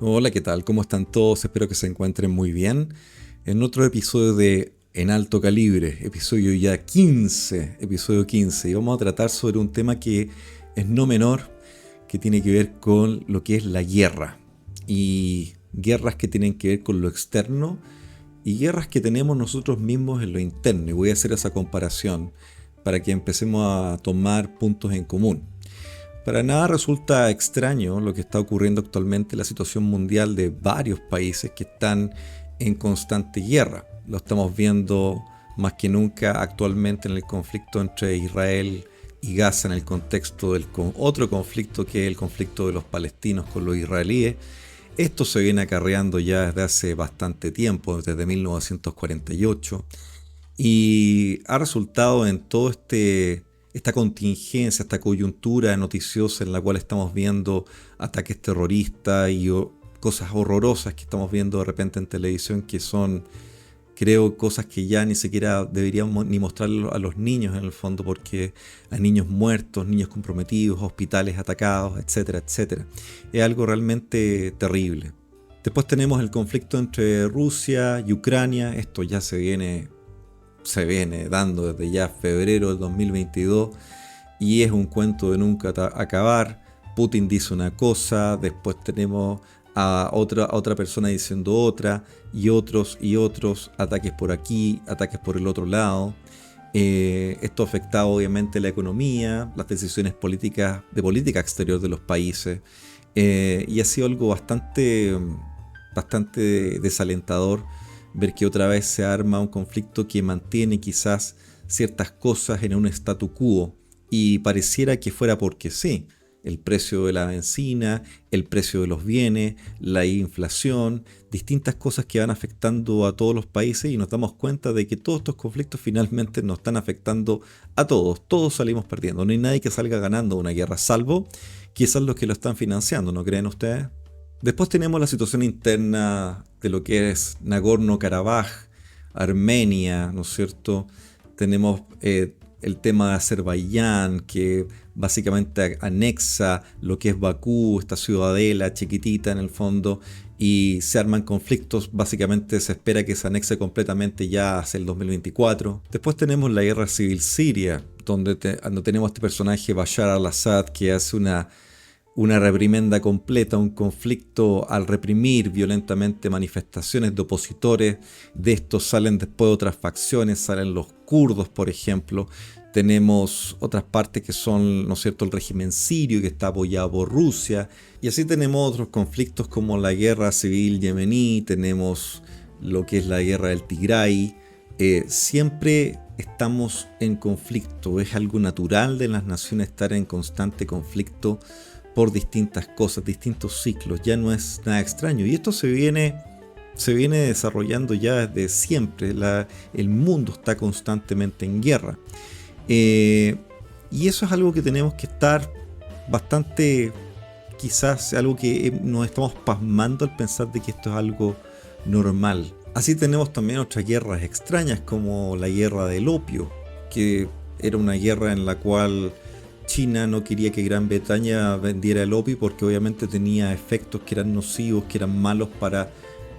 Hola, ¿qué tal? ¿Cómo están todos? Espero que se encuentren muy bien. En otro episodio de En Alto Calibre, episodio 15, y vamos a tratar sobre un tema que es no menor, que tiene que ver con lo que es la guerra. Y guerras que tienen que ver con lo externo y guerras que tenemos nosotros mismos en lo interno. Y voy a hacer esa comparación para que empecemos a tomar puntos en común. Para nada resulta extraño lo que está ocurriendo actualmente en la situación mundial de varios países que están en constante guerra. Lo estamos viendo más que nunca actualmente en el conflicto entre Israel y Gaza, en el contexto del otro conflicto que es el conflicto de los palestinos con los israelíes. Esto se viene acarreando ya desde hace bastante tiempo, desde 1948, y ha resultado en todo esta contingencia, esta coyuntura noticiosa en la cual estamos viendo ataques terroristas y cosas horrorosas que estamos viendo de repente en televisión, que son, creo, cosas que ya ni siquiera deberíamos ni mostrarlo a los niños en el fondo, porque hay niños muertos, niños comprometidos, hospitales atacados, etcétera, etcétera. Es algo realmente terrible. Después tenemos el conflicto entre Rusia y Ucrania. Esto ya se viene dando desde ya febrero del 2022 y es un cuento de nunca acabar. Putin dice una cosa, después tenemos a otra persona diciendo otra, y otros ataques por aquí, ataques por el otro lado. Esto ha afectado obviamente la economía, las decisiones políticas de política exterior de los países, y ha sido algo bastante desalentador ver que otra vez se arma un conflicto que mantiene quizás ciertas cosas en un statu quo, y pareciera que fuera porque sí. El precio de la benzina, el precio de los bienes, la inflación, distintas cosas que van afectando a todos los países, y nos damos cuenta de que todos estos conflictos finalmente nos están afectando a todos. Todos salimos perdiendo. No hay nadie que salga ganando una guerra, salvo quizás los que lo están financiando, ¿no creen ustedes? Después tenemos la situación interna de lo que es Nagorno-Karabaj, Armenia, ¿no es cierto? Tenemos el tema de Azerbaiyán, que básicamente anexa lo que es Bakú, esta ciudadela chiquitita en el fondo, y se arman conflictos. Básicamente se espera que se anexe completamente ya hacia el 2024. Después tenemos la guerra civil siria, donde tenemos este personaje Bashar al-Assad, que hace una reprimenda completa, un conflicto al reprimir violentamente manifestaciones de opositores. De estos salen después otras facciones, salen los kurdos, por ejemplo. Tenemos otras partes que son, ¿no es cierto?, el régimen sirio, que está apoyado por Rusia. Y así tenemos otros conflictos como la guerra civil yemení, tenemos lo que es la guerra del Tigray. Siempre estamos en conflicto, es algo natural de las naciones estar en constante conflicto por distintas cosas, distintos ciclos. Ya no es nada extraño, y esto se viene desarrollando ya desde siempre. El mundo está constantemente en guerra, y eso es algo que tenemos que estar bastante, quizás algo que nos estamos pasmando al pensar de que esto es algo normal. Así tenemos también otras guerras extrañas, como la guerra del opio, que era una guerra en la cual China no quería que Gran Bretaña vendiera el opio, porque obviamente tenía efectos que eran nocivos, que eran malos para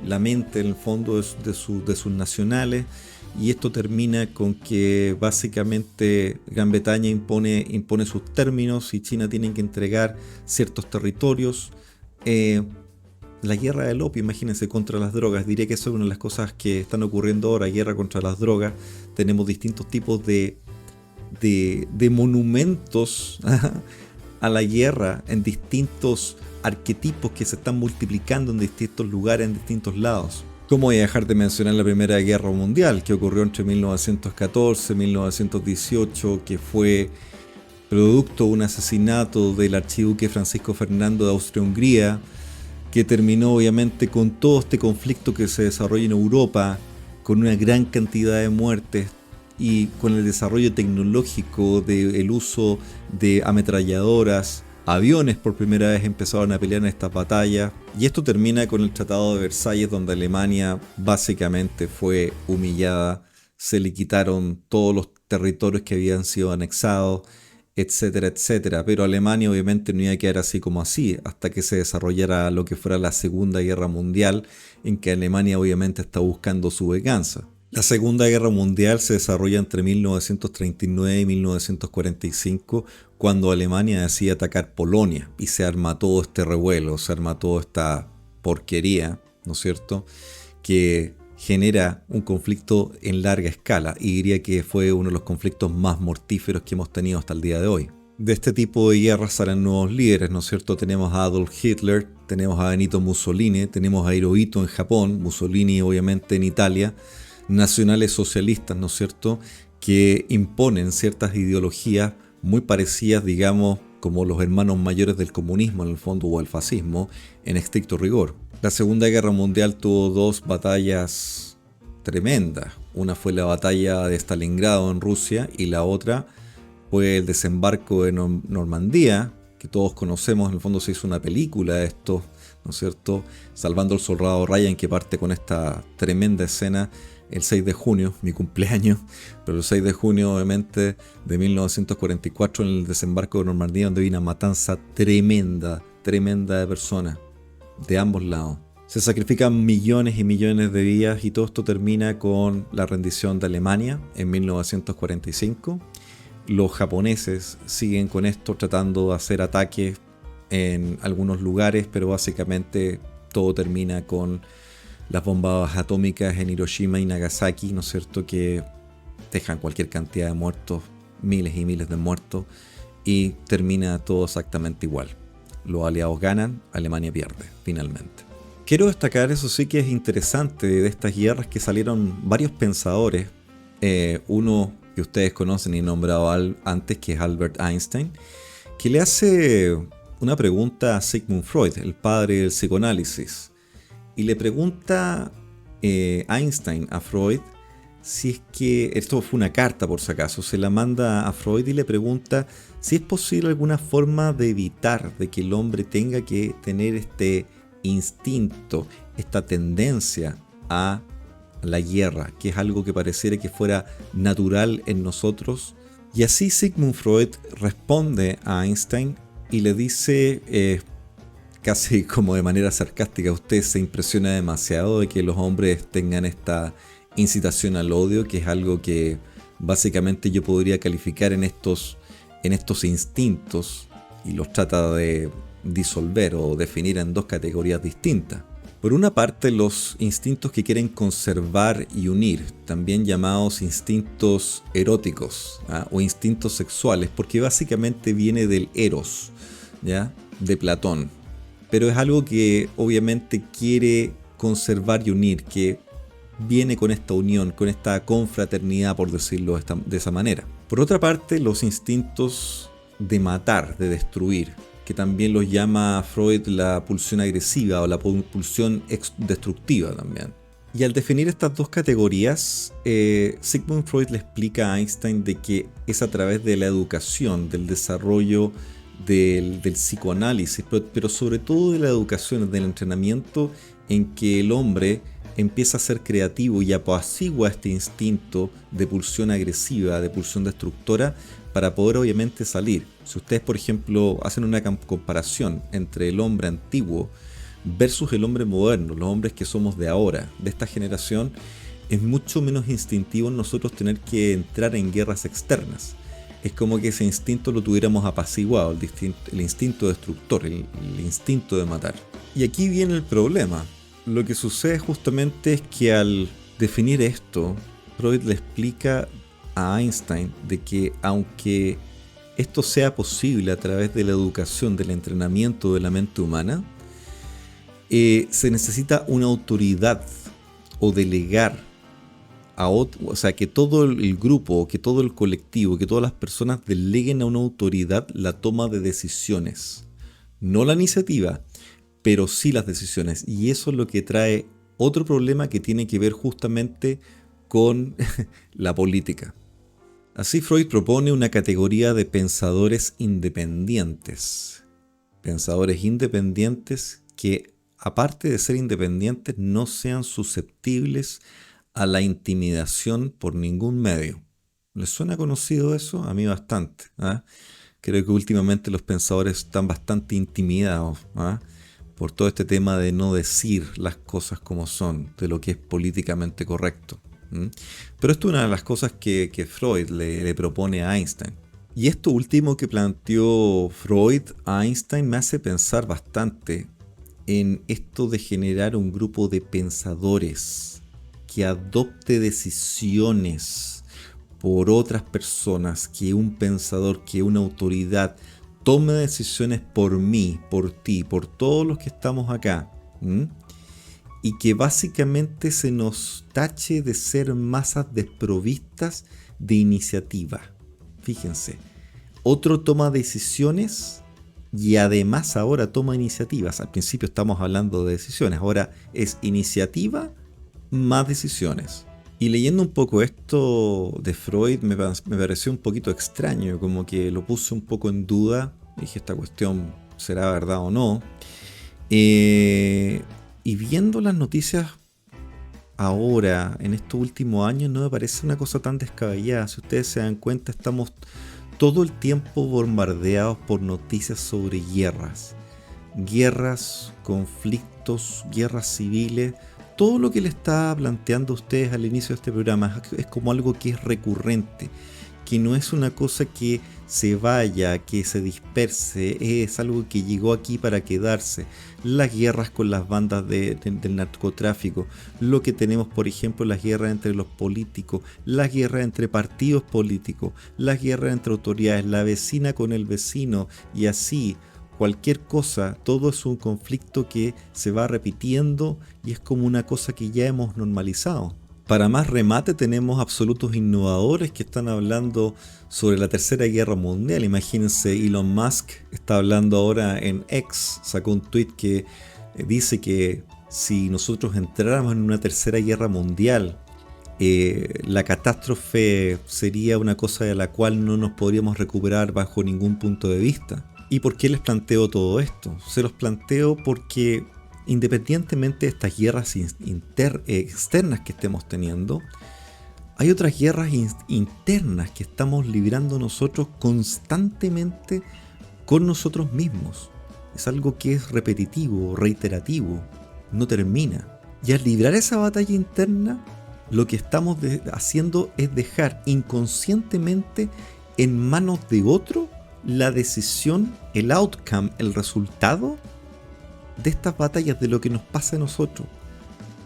la mente en el fondo de sus nacionales. Y esto termina con que básicamente Gran Bretaña impone sus términos y China tiene que entregar ciertos territorios. La guerra del opio, imagínense, contra las drogas. Diría que eso es una de las cosas que están ocurriendo ahora, guerra contra las drogas. Tenemos distintos tipos de monumentos a la guerra en distintos arquetipos que se están multiplicando en distintos lugares, en distintos lados. ¿Cómo voy a dejar de mencionar la Primera Guerra Mundial, que ocurrió entre 1914 y 1918, que fue producto de un asesinato del archiduque Francisco Fernando de Austria-Hungría, que terminó obviamente con todo este conflicto que se desarrolla en Europa, con una gran cantidad de muertes y con el desarrollo tecnológico del uso de ametralladoras. Aviones por primera vez empezaron a pelear en estas batallas, y esto termina con el Tratado de Versalles, donde Alemania básicamente fue humillada. Se le quitaron todos los territorios que habían sido anexados, etcétera, etcétera. Pero Alemania obviamente no iba a quedar así como así, hasta que se desarrollara lo que fuera la Segunda Guerra Mundial, en que Alemania obviamente está buscando su venganza. La Segunda Guerra Mundial se desarrolla entre 1939 y 1945, cuando Alemania decide atacar Polonia y se arma todo este revuelo, se arma toda esta porquería, ¿no es cierto?, que genera un conflicto en larga escala, y diría que fue uno de los conflictos más mortíferos que hemos tenido hasta el día de hoy. De este tipo de guerras salen nuevos líderes, ¿no es cierto? Tenemos a Adolf Hitler, tenemos a Benito Mussolini, tenemos a Hirohito en Japón, Mussolini obviamente en Italia, nacionales socialistas, ¿no es cierto?, que imponen ciertas ideologías muy parecidas, digamos, como los hermanos mayores del comunismo en el fondo, o el fascismo, en estricto rigor. La Segunda Guerra Mundial tuvo dos batallas tremendas. Una fue la batalla de Stalingrado en Rusia, y la otra fue el desembarco de Normandía, que todos conocemos. En el fondo se hizo una película de esto, ¿no es cierto?, Salvando al Soldado Ryan, que parte con esta tremenda escena el 6 de junio, mi cumpleaños, pero el 6 de junio obviamente de 1944, en el desembarco de Normandía, donde había una matanza tremenda, tremenda de personas, de ambos lados. Se sacrifican millones y millones de vidas, y todo esto termina con la rendición de Alemania en 1945. Los japoneses siguen con esto, tratando de hacer ataques en algunos lugares, pero básicamente todo termina con las bombas atómicas en Hiroshima y Nagasaki, ¿no es cierto?, que dejan cualquier cantidad de muertos, miles y miles de muertos, y termina todo exactamente igual. Los aliados ganan, Alemania pierde, finalmente. Quiero destacar, eso sí que es interesante, de estas guerras, que salieron varios pensadores. Uno que ustedes conocen y he nombrado antes, que es Albert Einstein, que le hace una pregunta a Sigmund Freud, el padre del psicoanálisis. Y le pregunta Einstein a Freud si es que, esto fue una carta por si acaso, se la manda a Freud y le pregunta si es posible alguna forma de evitar de que el hombre tenga que tener este instinto, esta tendencia a la guerra, que es algo que pareciera que fuera natural en nosotros. Y así Sigmund Freud responde a Einstein y le dice, casi como de manera sarcástica: usted se impresiona demasiado de que los hombres tengan esta incitación al odio, que es algo que básicamente yo podría calificar en estos instintos, y los trata de disolver o definir en dos categorías distintas. Por una parte, los instintos que quieren conservar y unir, también llamados instintos eróticos, o instintos sexuales, porque básicamente viene del eros, ¿ya?, de Platón. Pero es algo que obviamente quiere conservar y unir, que viene con esta unión, con esta confraternidad, por decirlo de esa manera. Por otra parte, los instintos de matar, de destruir, que también los llama Freud la pulsión agresiva o la pulsión destructiva también. Y al definir estas dos categorías, Sigmund Freud le explica a Einstein de que es a través de la educación, del desarrollo del psicoanálisis, pero sobre todo de la educación, del entrenamiento, en que el hombre empieza a ser creativo y apacigua este instinto de pulsión agresiva, de pulsión destructora, para poder obviamente salir. Si ustedes, por ejemplo, hacen una comparación entre el hombre antiguo versus el hombre moderno, los hombres que somos de ahora, de esta generación, es mucho menos instintivo en nosotros tener que entrar en guerras externas. Es como que ese instinto lo tuviéramos apaciguado, el instinto destructor, el instinto de matar. Y aquí viene el problema. Lo que sucede justamente es que al definir esto, Freud le explica a Einstein de que aunque esto sea posible a través de la educación, del entrenamiento de la mente humana, se necesita una autoridad o delegar a otro, o sea, que todo el grupo, que todo el colectivo, que todas las personas deleguen a una autoridad la toma de decisiones. No la iniciativa, pero sí las decisiones. Y eso es lo que trae otro problema que tiene que ver justamente con la política. Así Freud propone una categoría de pensadores independientes. Pensadores independientes que, aparte de ser independientes, no sean susceptibles a la intimidación por ningún medio. ¿Les suena conocido eso? A mí bastante, Creo que últimamente los pensadores están bastante intimidados, ¿ah? Por todo este tema de no decir las cosas como son, de lo que es políticamente correcto. ¿Mm? Pero esto es una de las cosas que Freud le propone a Einstein. Y esto último que planteó Freud a Einstein me hace pensar bastante en esto de generar un grupo de pensadores que adopte decisiones por otras personas, que un pensador, que una autoridad tome decisiones por mí, por ti, por todos los que estamos acá. ¿Mm? Y que básicamente se nos tache de ser masas desprovistas de iniciativa. Fíjense, otro toma decisiones y además ahora toma iniciativas. Al principio estamos hablando de decisiones, ahora es iniciativa más decisiones. Y leyendo un poco esto de Freud me pareció un poquito extraño, como que lo puse un poco en duda. Dije, esta cuestión será verdad o no. Y viendo las noticias ahora, en estos últimos años, no me parece una cosa tan descabellada. Si ustedes se dan cuenta, estamos todo el tiempo bombardeados por noticias sobre guerras. Guerras, conflictos, guerras civiles. Todo lo que le estaba planteando a ustedes al inicio de este programa es como algo que es recurrente, que no es una cosa que se vaya, que se disperse, es algo que llegó aquí para quedarse. Las guerras con las bandas del narcotráfico, lo que tenemos por ejemplo las guerras entre los políticos, las guerras entre partidos políticos, las guerras entre autoridades, la vecina con el vecino y así. Cualquier cosa, todo es un conflicto que se va repitiendo y es como una cosa que ya hemos normalizado. Para más remate tenemos absolutos innovadores que están hablando sobre la Tercera Guerra Mundial. Imagínense, Elon Musk está hablando ahora en X, sacó un tweet que dice que si nosotros entráramos en una Tercera Guerra Mundial, la catástrofe sería una cosa de la cual no nos podríamos recuperar bajo ningún punto de vista. ¿Y por qué les planteo todo esto? Se los planteo porque independientemente de estas guerras externas que estemos teniendo, hay otras guerras internas que estamos librando nosotros constantemente con nosotros mismos. Es algo que es repetitivo, reiterativo, no termina. Y al librar esa batalla interna, lo que estamos haciendo es dejar inconscientemente en manos de otro la decisión, el outcome, el resultado de estas batallas, de lo que nos pasa a nosotros.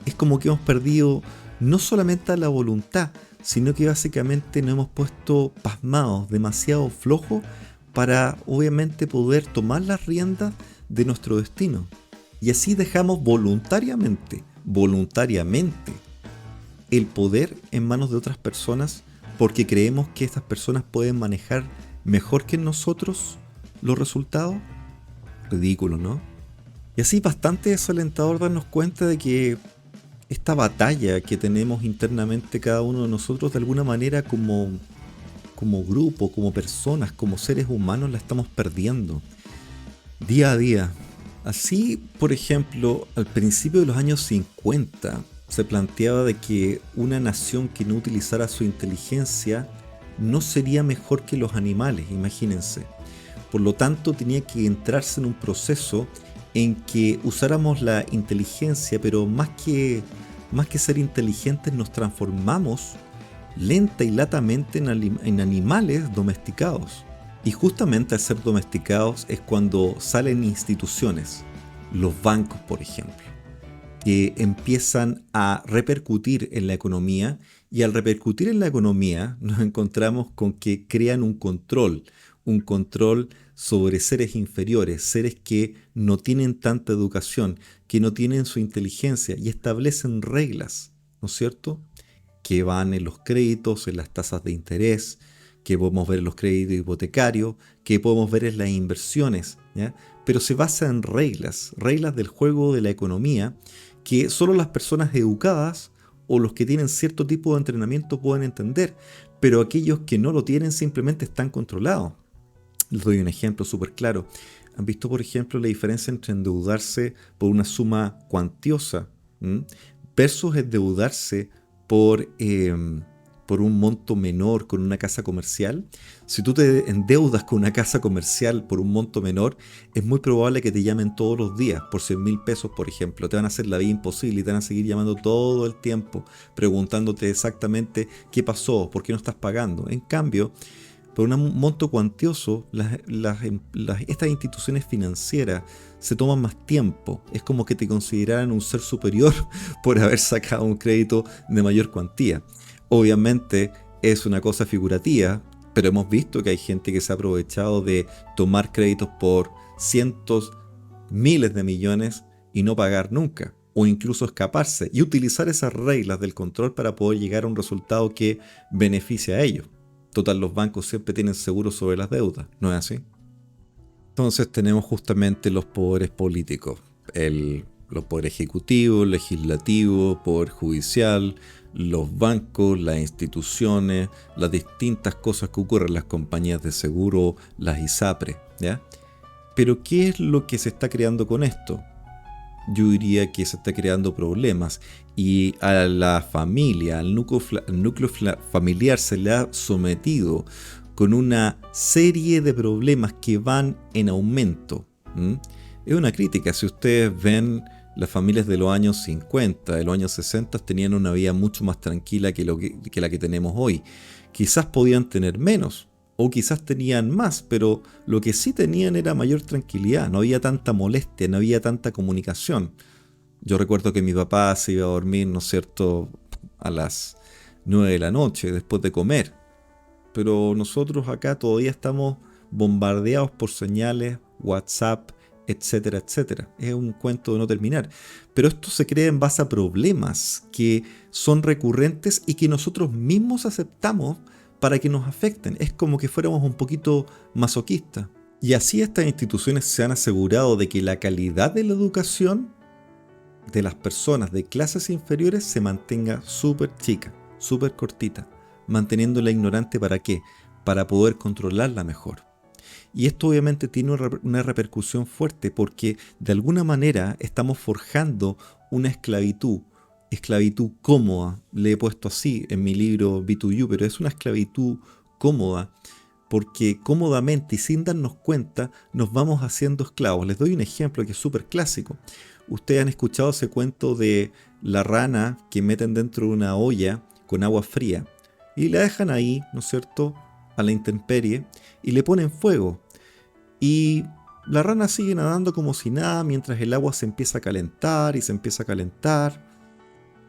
Es como que hemos perdido no solamente la voluntad, sino que básicamente nos hemos puesto pasmados, demasiado flojos para obviamente poder tomar las riendas de nuestro destino. Y así dejamos voluntariamente, el poder en manos de otras personas porque creemos que estas personas pueden manejar mejor que nosotros los resultados. Ridículo, ¿no? Y así bastante desalentador darnos cuenta de que esta batalla que tenemos internamente cada uno de nosotros, de alguna manera como grupo, como personas, como seres humanos, la estamos perdiendo día a día. Así, por ejemplo, al principio de los años 50 se planteaba de que una nación que no utilizara su inteligencia no sería mejor que los animales, imagínense. Por lo tanto, tenía que entrarse en un proceso en que usáramos la inteligencia, pero más que ser inteligentes, nos transformamos lenta y latamente en animales domesticados. Y justamente al ser domesticados es cuando salen instituciones, los bancos por ejemplo, que empiezan a repercutir en la economía, y al repercutir en la economía nos encontramos con que crean un control sobre seres inferiores, seres que no tienen tanta educación, que no tienen su inteligencia, y establecen reglas, ¿no es cierto?, que van en los créditos, en las tasas de interés, que podemos ver en los créditos hipotecarios, que podemos ver en las inversiones, ¿ya? Pero se basa en reglas del juego de la economía, que solo las personas educadas o los que tienen cierto tipo de entrenamiento pueden entender, pero aquellos que no lo tienen simplemente están controlados. Les doy un ejemplo súper claro. ¿Han visto, por ejemplo, la diferencia entre endeudarse por una suma cuantiosa versus endeudarse por por un monto menor con una casa comercial, si tú te endeudas con una casa comercial por un monto menor, es muy probable que te llamen todos los días por 100.000 pesos, por ejemplo. Te van a hacer la vida imposible y te van a seguir llamando todo el tiempo, preguntándote exactamente qué pasó, por qué no estás pagando. En cambio, por un monto cuantioso, estas instituciones financieras se toman más tiempo. Es como que te consideraran un ser superior por haber sacado un crédito de mayor cuantía. Obviamente es una cosa figurativa, pero hemos visto que hay gente que se ha aprovechado de tomar créditos por cientos, miles de millones y no pagar nunca, o incluso escaparse y utilizar esas reglas del control para poder llegar a un resultado que beneficie a ellos. Total, los bancos siempre tienen seguro sobre las deudas, ¿no es así? Entonces tenemos justamente los poderes políticos, los poderes ejecutivo, legislativo, poder judicial, los bancos, las instituciones, las distintas cosas que ocurren, las compañías de seguro, las ISAPRE, ¿ya? Pero ¿qué es lo que se está creando con esto? Yo diría que se está creando problemas y a la familia, al núcleo familiar se le ha sometido con una serie de problemas que van en aumento. Es una crítica. Si ustedes ven, las familias de los años 50, de los años 60 tenían una vida mucho más tranquila que la que tenemos hoy. Quizás podían tener menos, o quizás tenían más, pero lo que sí tenían era mayor tranquilidad, no había tanta molestia, no había tanta comunicación. Yo recuerdo que mi papá se iba a dormir, ¿no es cierto?, a las 9 de la noche, después de comer. Pero nosotros acá todavía estamos bombardeados por señales, WhatsApp, etcétera, etcétera. Es un cuento de no terminar. Pero esto se crea en base a problemas que son recurrentes y que nosotros mismos aceptamos para que nos afecten. Es como que fuéramos un poquito masoquistas. Y así estas instituciones se han asegurado de que la calidad de la educación de las personas de clases inferiores se mantenga súper chica, súper cortita, manteniéndola ignorante. ¿Para qué? Para poder controlarla mejor. Y esto obviamente tiene una repercusión fuerte porque de alguna manera estamos forjando una esclavitud cómoda. Le he puesto así en mi libro B2U, pero es una esclavitud cómoda porque cómodamente y sin darnos cuenta nos vamos haciendo esclavos. Les doy un ejemplo que es súper clásico. Ustedes han escuchado ese cuento de la rana que meten dentro de una olla con agua fría y la dejan ahí, ¿no es cierto?, a la intemperie y le ponen fuego. Y la rana sigue nadando como si nada mientras el agua se empieza a calentar y se empieza a calentar.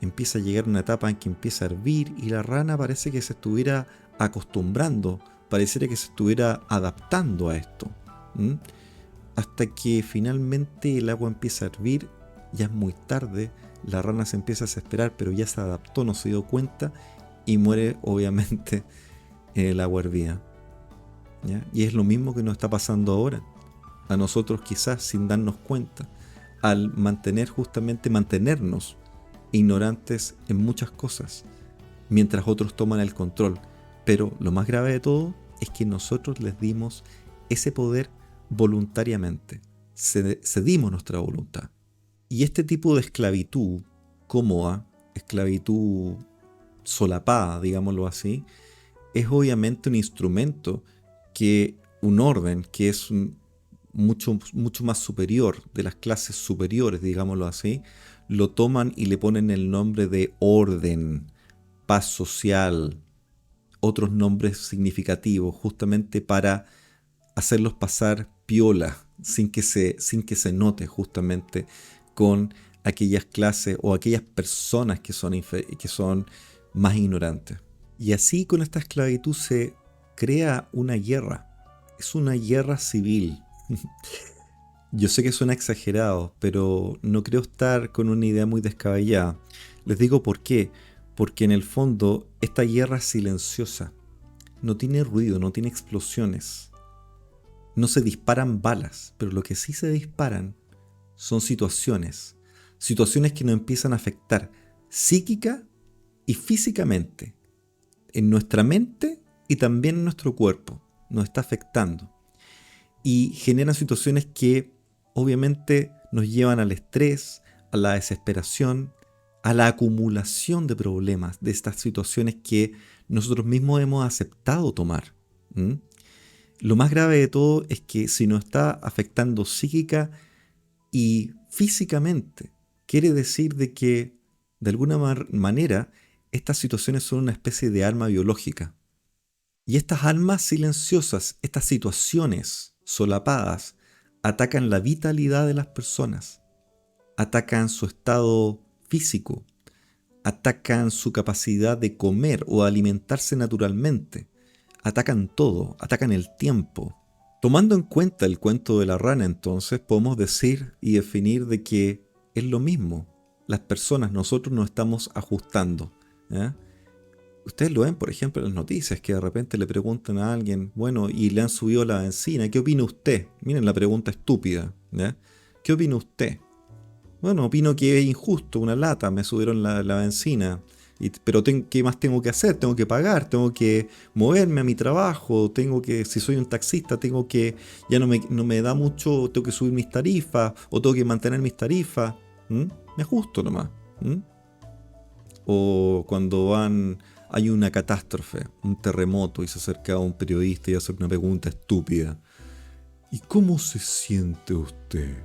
Empieza a llegar una etapa en que empieza a hervir y la rana parece que se estuviera acostumbrando, pareciera que se estuviera adaptando a esto. Hasta que finalmente el agua empieza a hervir, ya es muy tarde, la rana se empieza a desesperar, pero ya se adaptó, no se dio cuenta y muere obviamente en el agua hervida. ¿Ya? Y es lo mismo que nos está pasando ahora, a nosotros quizás sin darnos cuenta, al mantenernos ignorantes en muchas cosas, mientras otros toman el control. Pero lo más grave de todo es que nosotros les dimos ese poder voluntariamente, cedimos nuestra voluntad. Y este tipo de esclavitud cómoda, esclavitud solapada, digámoslo así, es obviamente un instrumento un orden que es mucho, mucho más superior, de las clases superiores, digámoslo así, lo toman y le ponen el nombre de orden, paz social, otros nombres significativos, justamente para hacerlos pasar piola, sin que se note justamente con aquellas clases o aquellas personas que son más ignorantes. Y así con esta esclavitud se crea una guerra. Es una guerra civil. Yo sé que suena exagerado, pero no creo estar con una idea muy descabellada. Les digo por qué. Porque en el fondo esta guerra es silenciosa. No tiene ruido, no tiene explosiones. No se disparan balas, pero lo que sí se disparan son situaciones. Situaciones que nos empiezan a afectar psíquica y físicamente. En nuestra mente y también en nuestro cuerpo. Nos está afectando. Y generan situaciones que obviamente nos llevan al estrés, a la desesperación, a la acumulación de problemas, de estas situaciones que nosotros mismos hemos aceptado tomar. ¿Mm? Lo más grave de todo es que si nos está afectando psíquica y físicamente, quiere decir de que de alguna manera estas situaciones son una especie de arma biológica. Y estas armas silenciosas, estas situaciones solapadas, atacan la vitalidad de las personas, atacan su estado físico, atacan su capacidad de comer o alimentarse naturalmente, atacan todo, atacan el tiempo. Tomando en cuenta el cuento de la rana, entonces, podemos decir y definir de que es lo mismo. Las personas, nosotros nos estamos ajustando. ¿Eh? Ustedes lo ven, por ejemplo, en las noticias, que de repente le preguntan a alguien, bueno, y le han subido la benzina, ¿qué opina usted? Miren la pregunta estúpida. ¿Ya? ¿Qué opina usted? Bueno, opino que es injusto, una lata, me subieron la benzina. Pero ¿qué más tengo que hacer? Tengo que pagar, tengo que moverme a mi trabajo, si soy un taxista, ya no me da mucho, tengo que subir mis tarifas, o tengo que mantener mis tarifas. ¿Mm? Me ajusto nomás. ¿Mm? O cuando hay una catástrofe, un terremoto, y se acerca a un periodista y hace una pregunta estúpida. ¿Y cómo se siente usted?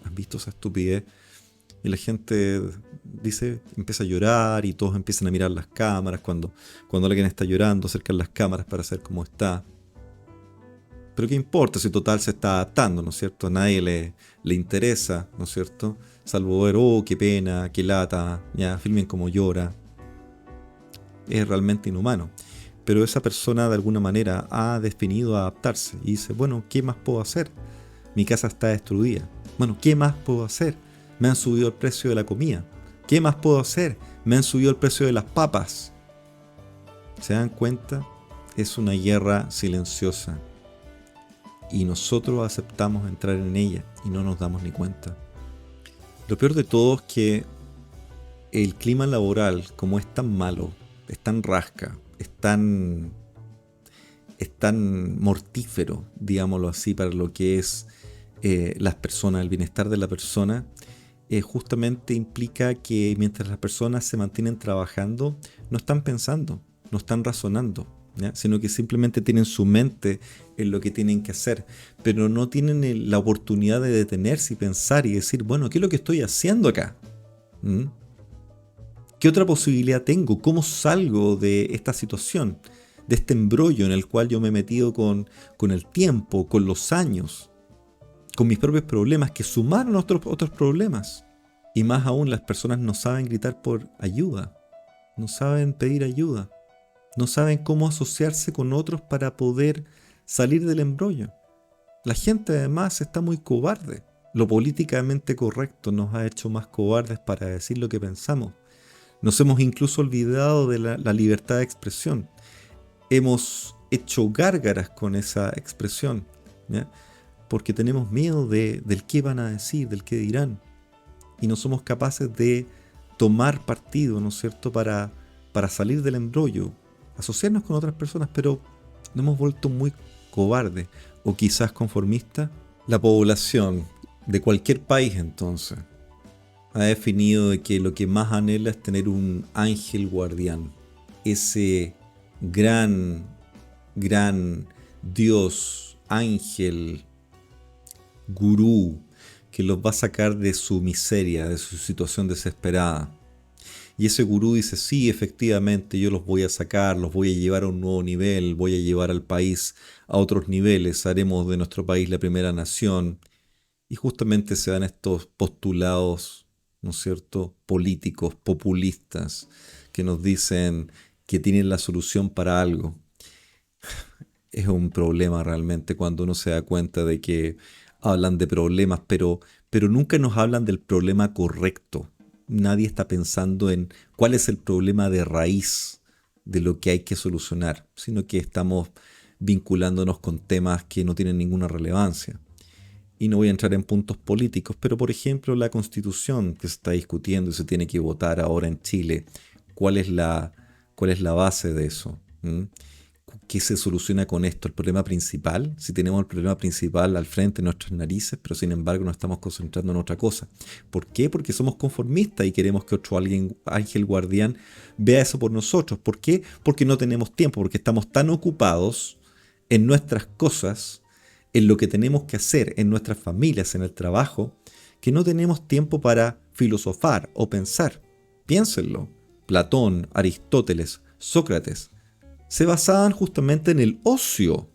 ¿Han visto esa estupidez? Y la gente empieza a llorar y todos empiezan a mirar las cámaras. Cuando alguien está llorando, acercan las cámaras para saber cómo está. Pero qué importa si total se está adaptando, ¿no es cierto? A nadie le interesa, ¿no es cierto? Salvo ver, oh, qué pena, qué lata, ya, filmen cómo llora. Es realmente inhumano. Pero esa persona de alguna manera ha definido adaptarse y dice, bueno, ¿qué más puedo hacer? Mi casa está destruida. Bueno, ¿qué más puedo hacer? Me han subido el precio de la comida. ¿Qué más puedo hacer? Me han subido el precio de las papas. ¿Se dan cuenta? Es una guerra silenciosa. Y nosotros aceptamos entrar en ella y no nos damos ni cuenta. Lo peor de todo es que el clima laboral, como es tan malo, es tan rasca, es tan mortífero, digámoslo así, para lo que es las personas, el bienestar de la persona, justamente implica que mientras las personas se mantienen trabajando, no están pensando, no están razonando, ¿ya? Sino que simplemente tienen su mente en lo que tienen que hacer, pero no tienen la oportunidad de detenerse y pensar y decir, bueno, ¿qué es lo que estoy haciendo acá? ¿Mm? ¿Qué otra posibilidad tengo? ¿Cómo salgo de esta situación? De este embrollo en el cual yo me he metido con el tiempo, con los años, con mis propios problemas que sumaron otros problemas. Y más aún, las personas no saben gritar por ayuda, no saben pedir ayuda, no saben cómo asociarse con otros para poder salir del embrollo. La gente además está muy cobarde. Lo políticamente correcto nos ha hecho más cobardes para decir lo que pensamos. Nos hemos incluso olvidado de la libertad de expresión. Hemos hecho gárgaras con esa expresión, ¿ya? Porque tenemos miedo del qué van a decir, del qué dirán. Y no somos capaces de tomar partido, ¿no es cierto?, para salir del embrollo, asociarnos con otras personas, pero nos hemos vuelto muy cobardes o quizás conformistas. La población de cualquier país, entonces, ha definido de que lo que más anhela es tener un ángel guardián, ese gran Dios, ángel, gurú, que los va a sacar de su miseria, de su situación desesperada. Y ese gurú dice, sí, efectivamente, yo los voy a sacar, los voy a llevar a un nuevo nivel, voy a llevar al país a otros niveles, haremos de nuestro país la primera nación. Y justamente se dan estos postulados, ¿no es cierto?, políticos, populistas, que nos dicen que tienen la solución para algo. Es un problema realmente cuando uno se da cuenta de que hablan de problemas, pero nunca nos hablan del problema correcto. Nadie está pensando en cuál es el problema de raíz de lo que hay que solucionar, sino que estamos vinculándonos con temas que no tienen ninguna relevancia. Y no voy a entrar en puntos políticos, pero por ejemplo la Constitución que se está discutiendo y se tiene que votar ahora en Chile, ¿cuál es la base de eso? ¿Mm? ¿qué se soluciona con esto? ¿El problema principal? Si tenemos el problema principal al frente de nuestras narices, pero sin embargo nos estamos concentrando en otra cosa. ¿Por qué? Porque somos conformistas y queremos que otro ángel guardián vea eso por nosotros. ¿Por qué? Porque no tenemos tiempo, porque estamos tan ocupados en nuestras cosas, en lo que tenemos que hacer, en nuestras familias, en el trabajo, que no tenemos tiempo para filosofar o pensar. Piénsenlo. Platón, Aristóteles, Sócrates se basaban justamente en el ocio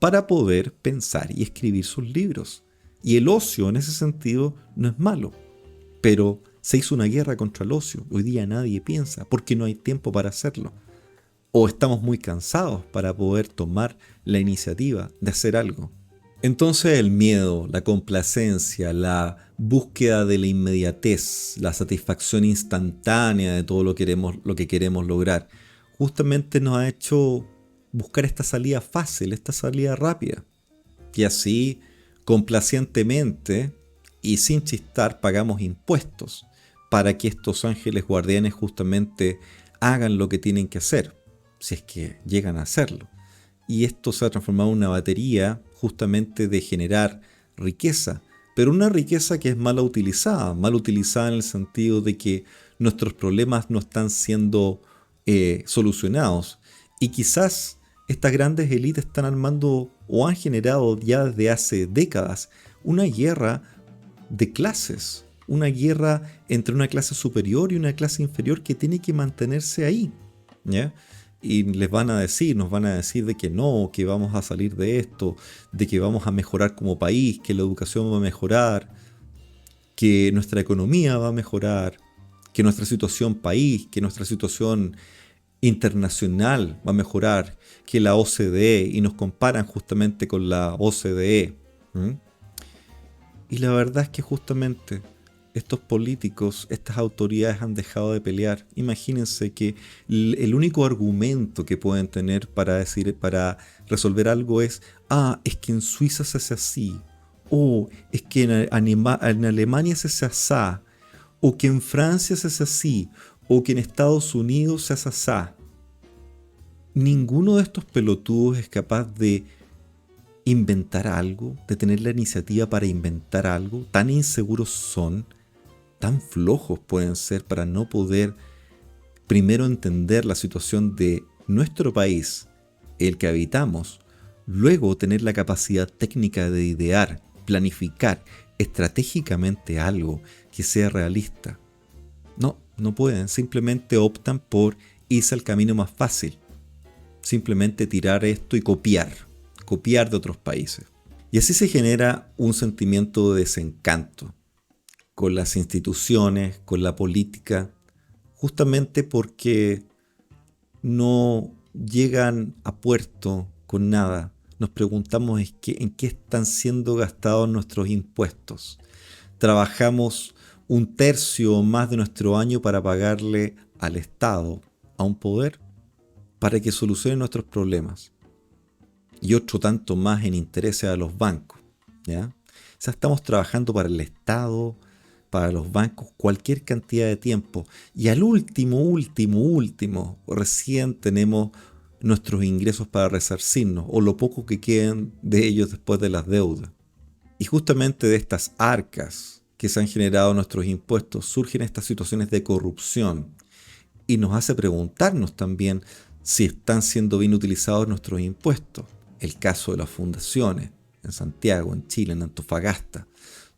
para poder pensar y escribir sus libros. Y el ocio en ese sentido no es malo, pero se hizo una guerra contra el ocio. Hoy día nadie piensa porque no hay tiempo para hacerlo. O estamos muy cansados para poder tomar la iniciativa de hacer algo. Entonces el miedo, la complacencia, la búsqueda de la inmediatez, la satisfacción instantánea de todo lo que queremos lograr, justamente nos ha hecho buscar esta salida fácil, esta salida rápida. Y así, complacientemente y sin chistar, pagamos impuestos para que estos ángeles guardianes justamente hagan lo que tienen que hacer, si es que llegan a hacerlo. Y esto se ha transformado en una batería justamente de generar riqueza, pero una riqueza que es mal utilizada en el sentido de que nuestros problemas no están siendo solucionados. Y quizás estas grandes élites están armando o han generado ya desde hace décadas una guerra de clases, una guerra entre una clase superior y una clase inferior que tiene que mantenerse ahí, ¿ya? Y nos van a decir de que no, que vamos a salir de esto, de que vamos a mejorar como país, que la educación va a mejorar, que nuestra economía va a mejorar, que nuestra situación país, que nuestra situación internacional va a mejorar, que la OCDE, y nos comparan justamente con la OCDE. Y la verdad es que justamente estos políticos, estas autoridades han dejado de pelear. Imagínense que el único argumento que pueden tener para resolver algo es, es que en Suiza se hace así, o es que en Alemania se hace así, o que en Francia se hace así, o que en Estados Unidos se hace así. Ninguno de estos pelotudos es capaz de inventar algo, de tener la iniciativa para inventar algo. Tan inseguros son, tan flojos pueden ser para no poder primero entender la situación de nuestro país, el que habitamos, luego tener la capacidad técnica de idear, planificar estratégicamente algo que sea realista. No pueden, simplemente optan por irse al camino más fácil, simplemente tirar esto y copiar de otros países. Y así se genera un sentimiento de desencanto con las instituciones, con la política, justamente porque no llegan a puerto con nada. Nos preguntamos en qué están siendo gastados nuestros impuestos. Trabajamos un tercio o más de nuestro año para pagarle al Estado, a un poder, para que solucione nuestros problemas. Y otro tanto más en intereses a los bancos, ¿ya? O sea, estamos trabajando para el Estado, para los bancos, cualquier cantidad de tiempo. Y al último, recién tenemos nuestros ingresos para resarcirnos, o lo poco que queden de ellos después de las deudas. Y justamente de estas arcas que se han generado nuestros impuestos surgen estas situaciones de corrupción. Y nos hace preguntarnos también si están siendo bien utilizados nuestros impuestos. El caso de las fundaciones, en Santiago, en Chile, en Antofagasta.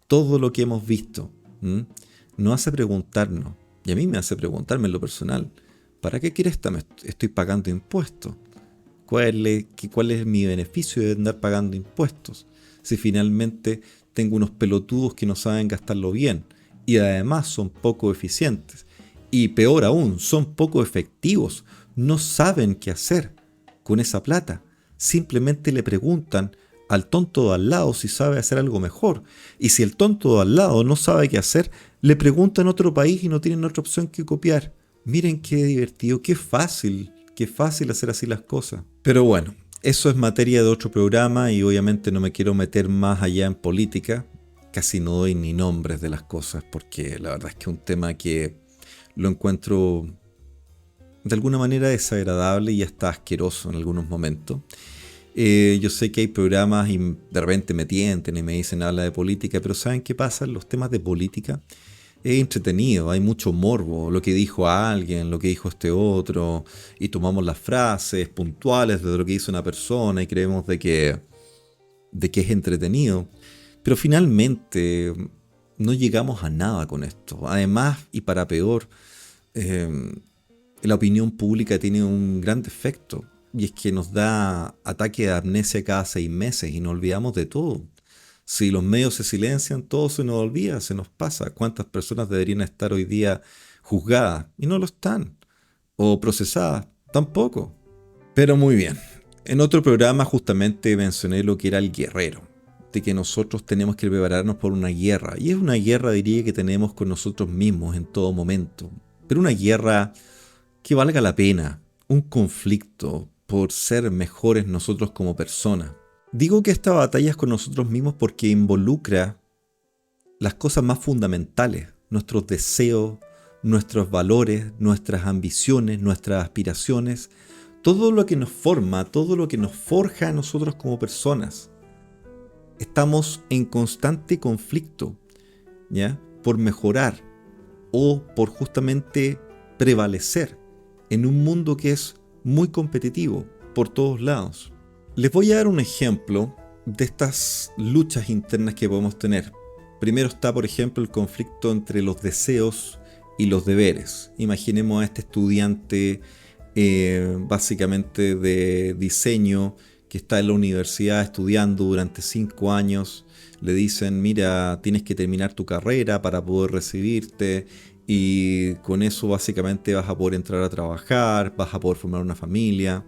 Todo lo que hemos visto nos hace preguntarnos, y a mí me hace preguntarme en lo personal, ¿para qué estoy pagando impuestos? ¿Cuál es mi beneficio de andar pagando impuestos? Si finalmente tengo unos pelotudos que no saben gastarlo bien, y además son poco eficientes, y peor aún, son poco efectivos, no saben qué hacer con esa plata. Simplemente le preguntan al tonto de al lado si sabe hacer algo mejor. Y si el tonto de al lado no sabe qué hacer, le preguntan a otro país y no tienen otra opción que copiar. Miren qué divertido, qué fácil hacer así las cosas. Pero bueno, eso es materia de otro programa y obviamente no me quiero meter más allá en política. Casi no doy ni nombres de las cosas porque la verdad es que es un tema que lo encuentro de alguna manera desagradable y hasta asqueroso en algunos momentos. Yo sé que hay programas y de repente me tienten y me dicen habla de política, pero ¿saben qué pasa? Los temas de política es entretenido, hay mucho morbo, lo que dijo alguien, lo que dijo este otro, y tomamos las frases puntuales de lo que dice una persona y creemos de que es entretenido. Pero finalmente no llegamos a nada con esto. Además, y para peor, eh, la opinión pública tiene un gran defecto, y es que nos da ataque de amnesia cada 6 meses y nos olvidamos de todo. Si los medios se silencian, todo se nos olvida, se nos pasa. ¿Cuántas personas deberían estar hoy día juzgadas y no lo están? ¿O procesadas? Tampoco. Pero muy bien. En otro programa justamente mencioné lo que era el guerrero, de que nosotros tenemos que prepararnos por una guerra. Y es una guerra, diría, que tenemos con nosotros mismos en todo momento. Pero una guerra que valga la pena, un conflicto por ser mejores nosotros como personas. Digo que esta batalla es con nosotros mismos porque involucra las cosas más fundamentales, nuestros deseos, nuestros valores, nuestras ambiciones, nuestras aspiraciones, todo lo que nos forma, todo lo que nos forja a nosotros como personas. Estamos en constante conflicto, ¿ya? Por mejorar o por justamente prevalecer en un mundo que es muy competitivo por todos lados. Les voy a dar un ejemplo de estas luchas internas que podemos tener. Primero está, por ejemplo, el conflicto entre los deseos y los deberes. Imaginemos a este estudiante básicamente de diseño que está en la universidad estudiando durante 5 años. Le dicen, mira, tienes que terminar tu carrera para poder recibirte y con eso básicamente vas a poder entrar a trabajar, vas a poder formar una familia.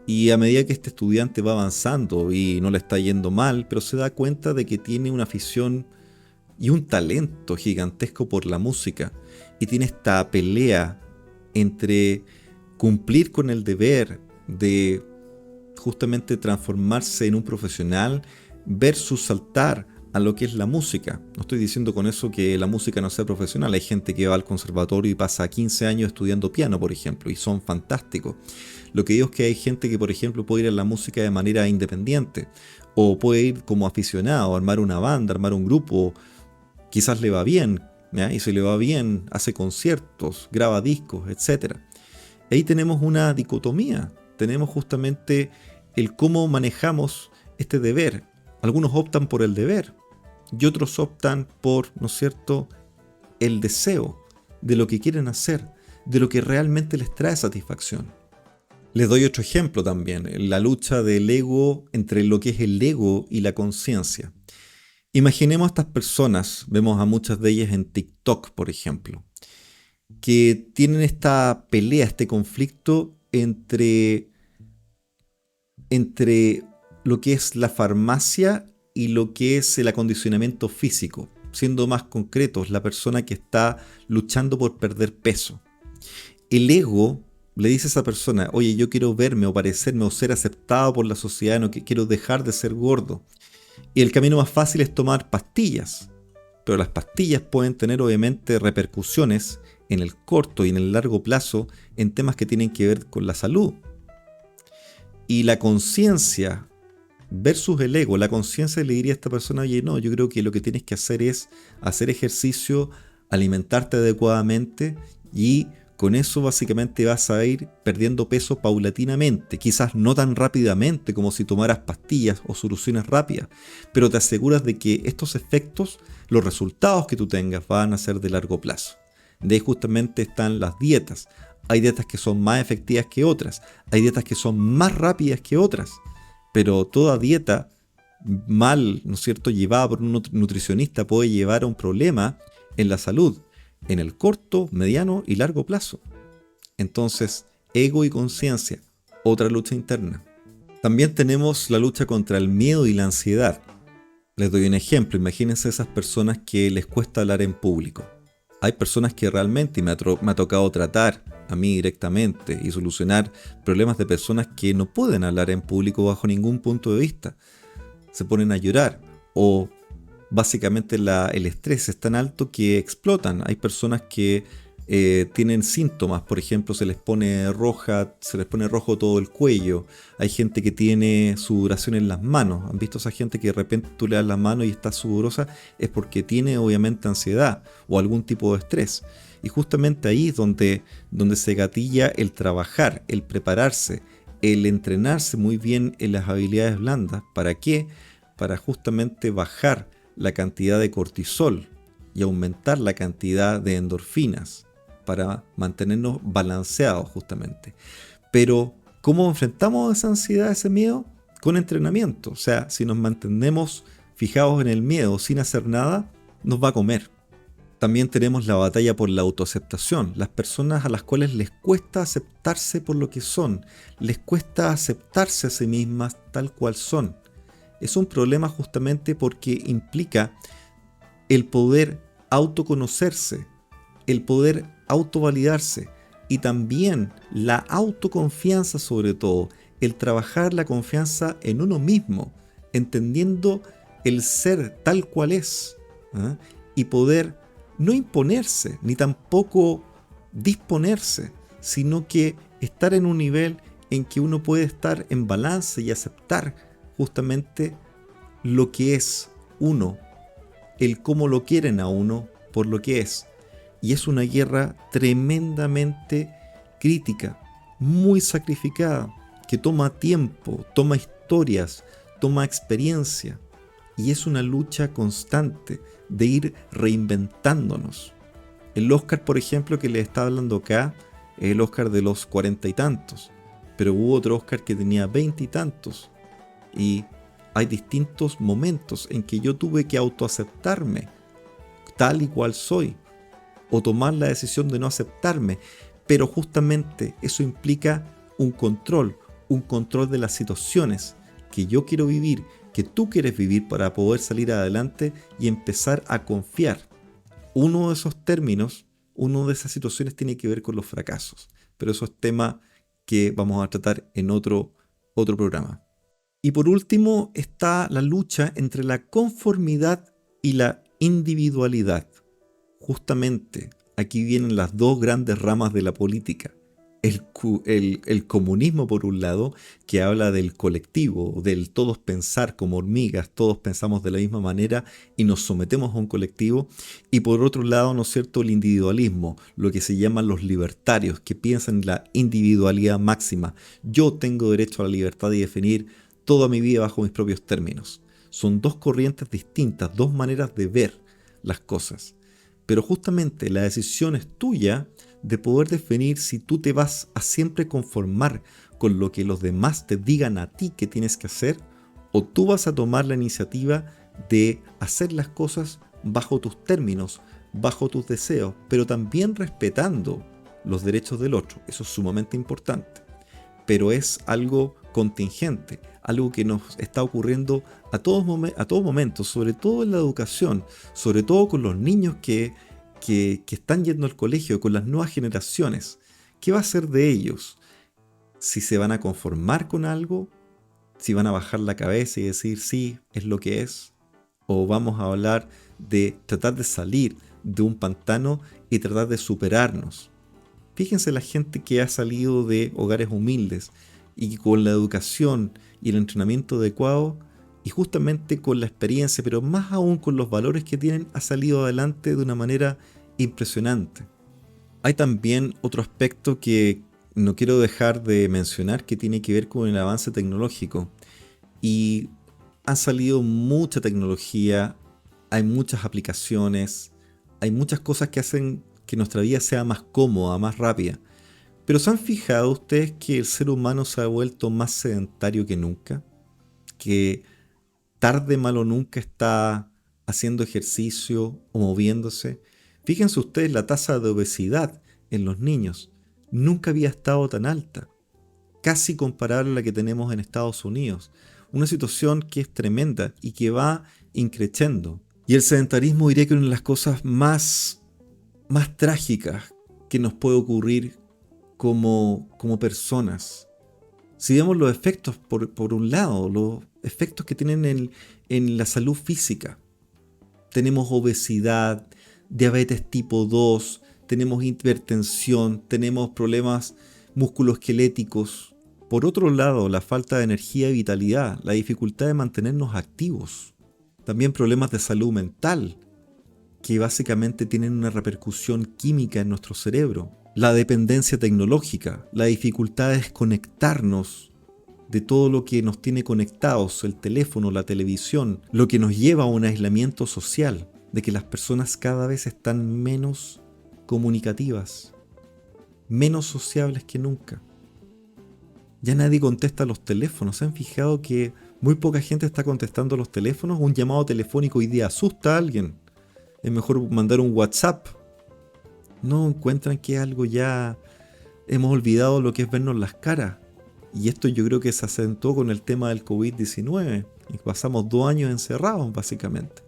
Y a medida que este estudiante va avanzando y no le está yendo mal, pero se da cuenta de que tiene una afición y un talento gigantesco por la música, y tiene esta pelea entre cumplir con el deber de justamente transformarse en un profesional versus saltar a lo que es la música. No estoy diciendo con eso que la música no sea profesional. Hay gente que va al conservatorio y pasa 15 años estudiando piano, por ejemplo, y son fantásticos. Lo que digo es que hay gente que, por ejemplo, puede ir a la música de manera independiente, o puede ir como aficionado, armar una banda, armar un grupo. Quizás le va bien, ¿ya? Y si le va bien, hace conciertos, graba discos, etcétera. Ahí tenemos una dicotomía. Tenemos justamente el cómo manejamos este deber. Algunos optan por el deber y otros optan por, ¿no es cierto?, el deseo de lo que quieren hacer, de lo que realmente les trae satisfacción. Les doy otro ejemplo también, la lucha del ego entre lo que es el ego y la conciencia. Imaginemos a estas personas, vemos a muchas de ellas en TikTok, por ejemplo, que tienen esta pelea, este conflicto entre lo que es la farmacia y lo que es el acondicionamiento físico. Siendo más concretos, la persona que está luchando por perder peso. El ego le dice a esa persona, oye, yo quiero verme o parecerme o ser aceptado por la sociedad, no quiero dejar de ser gordo. Y el camino más fácil es tomar pastillas. Pero las pastillas pueden tener obviamente repercusiones en el corto y en el largo plazo en temas que tienen que ver con la salud. Y la conciencia versus el ego, la conciencia le diría a esta persona, oye, no, yo creo que lo que tienes que hacer es hacer ejercicio, alimentarte adecuadamente y con eso básicamente vas a ir perdiendo peso paulatinamente, quizás no tan rápidamente como si tomaras pastillas o soluciones rápidas, pero te aseguras de que estos efectos, los resultados que tú tengas van a ser de largo plazo. De ahí justamente están las dietas. Hay dietas que son más efectivas que otras, hay dietas que son más rápidas que otras, pero toda dieta mal, ¿no es cierto?, llevada por un nutricionista puede llevar a un problema en la salud, en el corto, mediano y largo plazo. Entonces, ego y conciencia, otra lucha interna. También tenemos la lucha contra el miedo y la ansiedad. Les doy un ejemplo, imagínense esas personas que les cuesta hablar en público. Hay personas que realmente me ha tocado tratar a mí directamente y solucionar problemas de personas que no pueden hablar en público bajo ningún punto de vista. Se ponen a llorar o básicamente el estrés es tan alto que explotan. Hay personas que tienen síntomas, por ejemplo, se les pone rojo todo el cuello. Hay gente que tiene sudoración en las manos. ¿Han visto esa gente que de repente tú le das la mano y está sudorosa? Es porque tiene obviamente ansiedad o algún tipo de estrés. Y justamente ahí es donde se gatilla el trabajar, el prepararse, el entrenarse muy bien en las habilidades blandas. ¿Para qué? Para justamente bajar la cantidad de cortisol y aumentar la cantidad de endorfinas para mantenernos balanceados justamente. Pero, ¿cómo enfrentamos esa ansiedad, ese miedo? Con entrenamiento. O sea, si nos mantenemos fijados en el miedo sin hacer nada, nos va a comer. También tenemos la batalla por la autoaceptación. Las personas a las cuales les cuesta aceptarse por lo que son, les cuesta aceptarse a sí mismas tal cual son. Es un problema justamente porque implica el poder autoconocerse, el poder autovalidarse y también la autoconfianza sobre todo, el trabajar la confianza en uno mismo, entendiendo el ser tal cual es, ¿eh? Y poder no imponerse ni tampoco disponerse, sino que estar en un nivel en que uno puede estar en balance y aceptar justamente lo que es uno, el cómo lo quieren a uno por lo que es. Y es una guerra tremendamente crítica, muy sacrificada, que toma tiempo, toma historias, toma experiencia. Y es una lucha constante de ir reinventándonos. El Oscar, por ejemplo, que les estaba hablando acá, es el Oscar de los 40 y tantos. Pero hubo otro Oscar que tenía 20 y tantos. Y hay distintos momentos en que yo tuve que autoaceptarme tal y cual soy, o tomar la decisión de no aceptarme, pero justamente eso implica un control de las situaciones que yo quiero vivir, que tú quieres vivir para poder salir adelante y empezar a confiar. Uno de esos términos, una de esas situaciones tiene que ver con los fracasos, pero eso es tema que vamos a tratar en otro programa. Y por último está la lucha entre la conformidad y la individualidad. Justamente aquí vienen las dos grandes ramas de la política. El comunismo por un lado, que habla del colectivo, del todos pensar como hormigas, todos pensamos de la misma manera y nos sometemos a un colectivo. Y por otro lado, ¿no es cierto?, el individualismo, lo que se llaman los libertarios, que piensan en la individualidad máxima. Yo tengo derecho a la libertad de definir toda mi vida bajo mis propios términos. Son dos corrientes distintas, dos maneras de ver las cosas. Pero justamente la decisión es tuya de poder definir si tú te vas a siempre conformar con lo que los demás te digan a ti que tienes que hacer, o tú vas a tomar la iniciativa de hacer las cosas bajo tus términos, bajo tus deseos, pero también respetando los derechos del otro. Eso es sumamente importante. Pero es algo contingente, algo que nos está ocurriendo a todos momentos, sobre todo en la educación, sobre todo con los niños que están yendo al colegio, con las nuevas generaciones. ¿Qué va a ser de ellos? Si se van a conformar con algo, si van a bajar la cabeza y decir sí, es lo que es, o vamos a hablar de tratar de salir de un pantano y tratar de superarnos. Fíjense la gente que ha salido de hogares humildes y que con la educación y el entrenamiento adecuado y justamente con la experiencia, pero más aún con los valores que tienen, ha salido adelante de una manera impresionante. Hay también otro aspecto que no quiero dejar de mencionar que tiene que ver con el avance tecnológico. Y ha salido mucha tecnología, hay muchas aplicaciones, hay muchas cosas que hacen que nuestra vida sea más cómoda, más rápida. Pero ¿se han fijado ustedes que el ser humano se ha vuelto más sedentario que nunca? Que tarde mal o nunca está haciendo ejercicio o moviéndose. Fíjense ustedes la tasa de obesidad en los niños. Nunca había estado tan alta. Casi comparable a la que tenemos en Estados Unidos. Una situación que es tremenda y que va increciendo. Y el sedentarismo diría que es una de las cosas más trágicas que nos puede ocurrir como personas. Si vemos los efectos, por un lado, los efectos que tienen en la salud física. Tenemos obesidad, diabetes tipo 2, tenemos hipertensión, tenemos problemas musculoesqueléticos. Por otro lado, la falta de energía y vitalidad, la dificultad de mantenernos activos. También problemas de salud mental, que básicamente tienen una repercusión química en nuestro cerebro. La dependencia tecnológica, la dificultad de desconectarnos de todo lo que nos tiene conectados, el teléfono, la televisión, lo que nos lleva a un aislamiento social, de que las personas cada vez están menos comunicativas, menos sociables que nunca. Ya nadie contesta los teléfonos. ¿Se han fijado que muy poca gente está contestando los teléfonos? Un llamado telefónico hoy día asusta a alguien. Es mejor mandar un WhatsApp. No encuentran que es algo ya... Hemos olvidado lo que es vernos las caras. Y esto yo creo que se acentuó con el tema del COVID-19. Y pasamos 2 años encerrados, básicamente.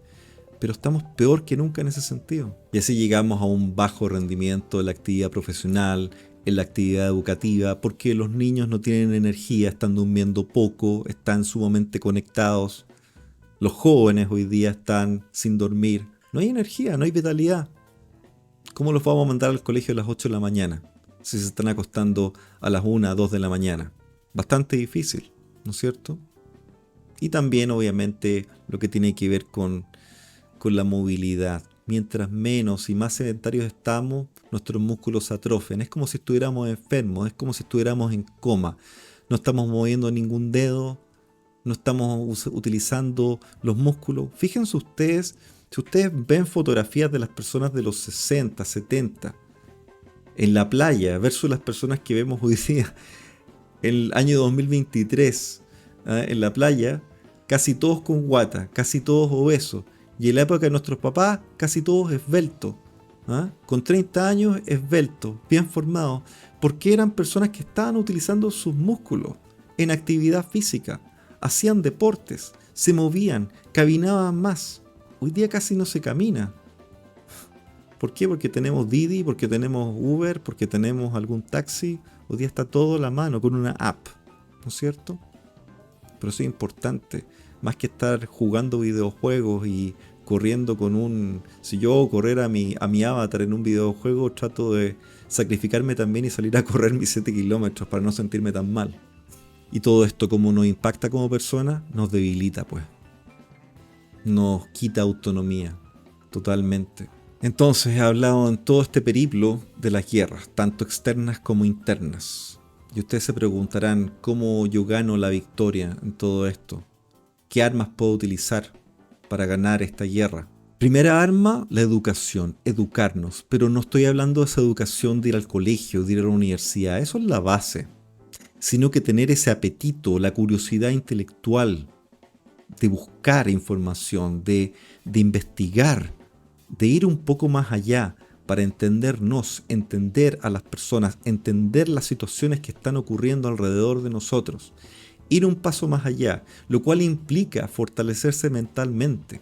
Pero estamos peor que nunca en ese sentido. Y así llegamos a un bajo rendimiento de la actividad profesional, en la actividad educativa, porque los niños no tienen energía, están durmiendo poco, están sumamente conectados. Los jóvenes hoy día están sin dormir. No hay energía, no hay vitalidad. ¿Cómo los vamos a mandar al colegio a las 8 de la mañana? Si se están acostando a las 1, 2 de la mañana. Bastante difícil, ¿no es cierto? Y también, obviamente, lo que tiene que ver con la movilidad. Mientras menos y más sedentarios estamos, nuestros músculos se atrofian. Es como si estuviéramos enfermos, es como si estuviéramos en coma. No estamos moviendo ningún dedo, no estamos utilizando los músculos. Fíjense ustedes, si ustedes ven fotografías de las personas de los 60, 70, en la playa, versus las personas que vemos hoy día, en el año 2023, en la playa, casi todos con guata, casi todos obesos. Y en la época de nuestros papás, casi todos esbeltos. Con 30 años, esbeltos, bien formados. Porque eran personas que estaban utilizando sus músculos en actividad física. Hacían deportes, se movían, caminaban más. Hoy día casi no se camina. ¿Por qué? Porque tenemos Didi, porque tenemos Uber, porque tenemos algún taxi. Hoy día está todo a la mano con una app. ¿No es cierto? Pero eso es importante. Más que estar jugando videojuegos y corriendo con un... Si yo correr a mi avatar en un videojuego, trato de sacrificarme también y salir a correr mis 7 kilómetros para no sentirme tan mal. Y todo esto, como nos impacta como personas, nos debilita, pues. Nos quita autonomía, totalmente. Entonces he hablado en todo este periplo de las guerras, tanto externas como internas. Y ustedes se preguntarán, ¿cómo yo gano la victoria en todo esto? ¿Qué armas puedo utilizar para ganar esta guerra? Primera arma, la educación, educarnos. Pero no estoy hablando de esa educación de ir al colegio, de ir a la universidad. Eso es la base. Sino que tener ese apetito, la curiosidad intelectual de buscar información, de investigar, de ir un poco más allá para entendernos, entender a las personas, entender las situaciones que están ocurriendo alrededor de nosotros. Ir un paso más allá, lo cual implica fortalecerse mentalmente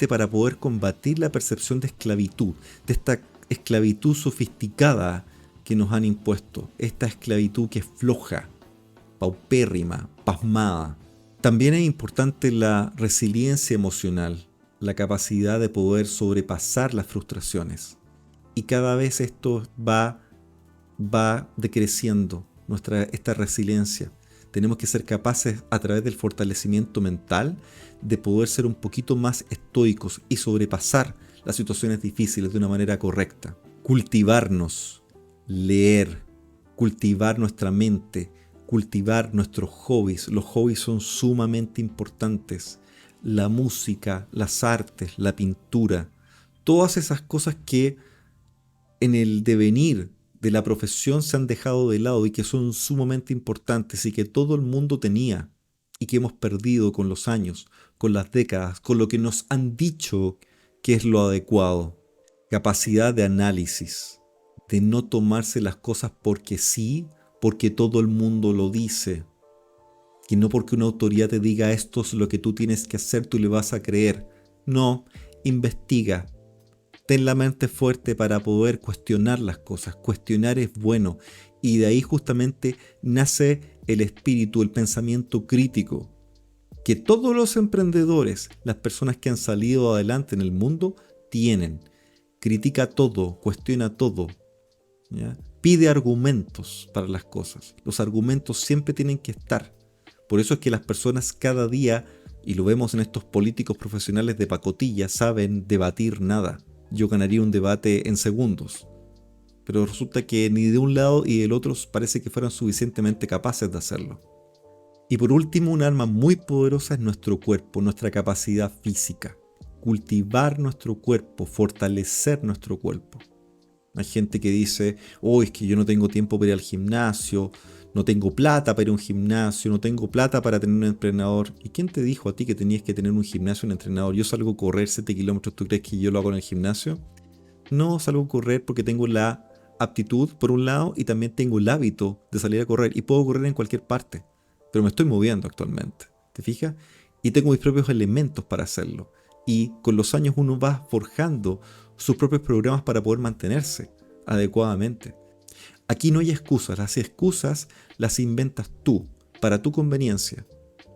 para poder combatir la percepción de esclavitud, de esta esclavitud sofisticada que nos han impuesto, esta esclavitud que es floja, paupérrima, pasmada. También es importante la resiliencia emocional, la capacidad de poder sobrepasar las frustraciones. Y cada vez esto va decreciendo, esta resiliencia. Tenemos que ser capaces, a través del fortalecimiento mental, de poder ser un poquito más estoicos y sobrepasar las situaciones difíciles de una manera correcta. Cultivarnos, leer, cultivar nuestra mente, cultivar nuestros hobbies. Los hobbies son sumamente importantes. La música, las artes, la pintura, todas esas cosas que en el devenir de la profesión se han dejado de lado y que son sumamente importantes y que todo el mundo tenía y que hemos perdido con los años, con las décadas, con lo que nos han dicho que es lo adecuado. Capacidad de análisis, de no tomarse las cosas porque sí, porque todo el mundo lo dice. Que no porque una autoridad te diga esto es lo que tú tienes que hacer, tú le vas a creer. No, investiga. Ten la mente fuerte para poder cuestionar las cosas. Cuestionar es bueno. Y de ahí justamente nace el espíritu, el pensamiento crítico. Que todos los emprendedores, las personas que han salido adelante en el mundo, tienen. critica todo, cuestiona todo, ¿ya? Pide argumentos para las cosas. Los argumentos siempre tienen que estar. Por eso es que las personas cada día, y lo vemos en estos políticos profesionales de pacotilla, saben debatir nada. Yo ganaría un debate en segundos. Pero resulta que ni de un lado y del otro parece que fueran suficientemente capaces de hacerlo. Y por último, un arma muy poderosa es nuestro cuerpo, nuestra capacidad física. Cultivar nuestro cuerpo, fortalecer nuestro cuerpo. Hay gente que dice, es que yo no tengo tiempo para ir al gimnasio, no tengo plata para ir a un gimnasio, no tengo plata para tener un entrenador. ¿Y quién te dijo a ti que tenías que tener un gimnasio, un entrenador? Yo salgo a correr 7 kilómetros, ¿tú crees que yo lo hago en el gimnasio? No, salgo a correr porque tengo la aptitud por un lado y también tengo el hábito de salir a correr y puedo correr en cualquier parte, pero me estoy moviendo actualmente, ¿te fijas? Y tengo mis propios elementos para hacerlo. Y con los años uno va forjando sus propios programas para poder mantenerse adecuadamente. Aquí no hay excusas, las excusas las inventas tú, para tu conveniencia,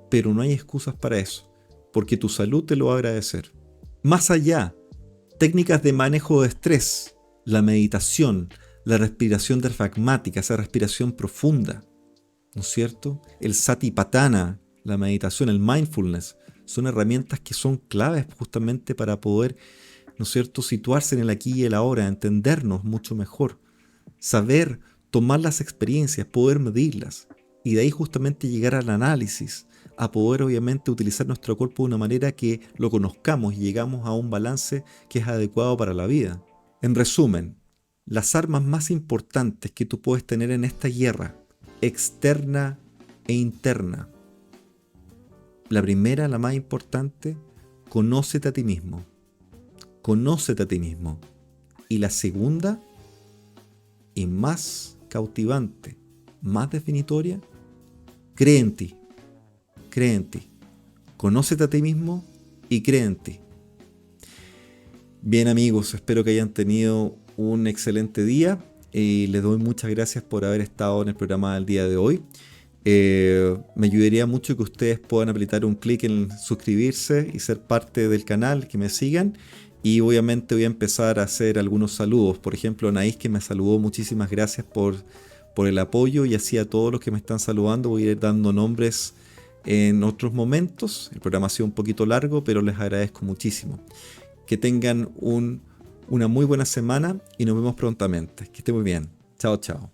pero no hay excusas para eso, porque tu salud te lo va a agradecer. Más allá, técnicas de manejo de estrés, la meditación, la respiración diafragmática, esa respiración profunda, ¿no es cierto? El satipatthana, la meditación, el mindfulness, son herramientas que son claves justamente para poder, ¿no es cierto?, situarse en el aquí y el ahora, entendernos mucho mejor, saber tomar las experiencias, poder medirlas y de ahí justamente llegar al análisis, a poder obviamente utilizar nuestro cuerpo de una manera que lo conozcamos y llegamos a un balance que es adecuado para la vida. En resumen, las armas más importantes que tú puedes tener en esta guerra, externa e interna. La primera, la más importante, conócete a ti mismo. Conócete a ti mismo. Y la segunda, y más cautivante, más definitoria, cree en ti. Cree en ti. Conócete a ti mismo y cree en ti. Bien amigos, espero que hayan tenido un excelente día y les doy muchas gracias por haber estado en el programa del día de hoy. Me ayudaría mucho que ustedes puedan apretar un clic en suscribirse y ser parte del canal, que me sigan. Y obviamente voy a empezar a hacer algunos saludos. Por ejemplo, Anaís, que me saludó, muchísimas gracias por el apoyo. Y así a todos los que me están saludando voy a ir dando nombres en otros momentos. El programa ha sido un poquito largo, pero les agradezco muchísimo. Que tengan una muy buena semana y nos vemos prontamente. Que estén muy bien. Chao, chao.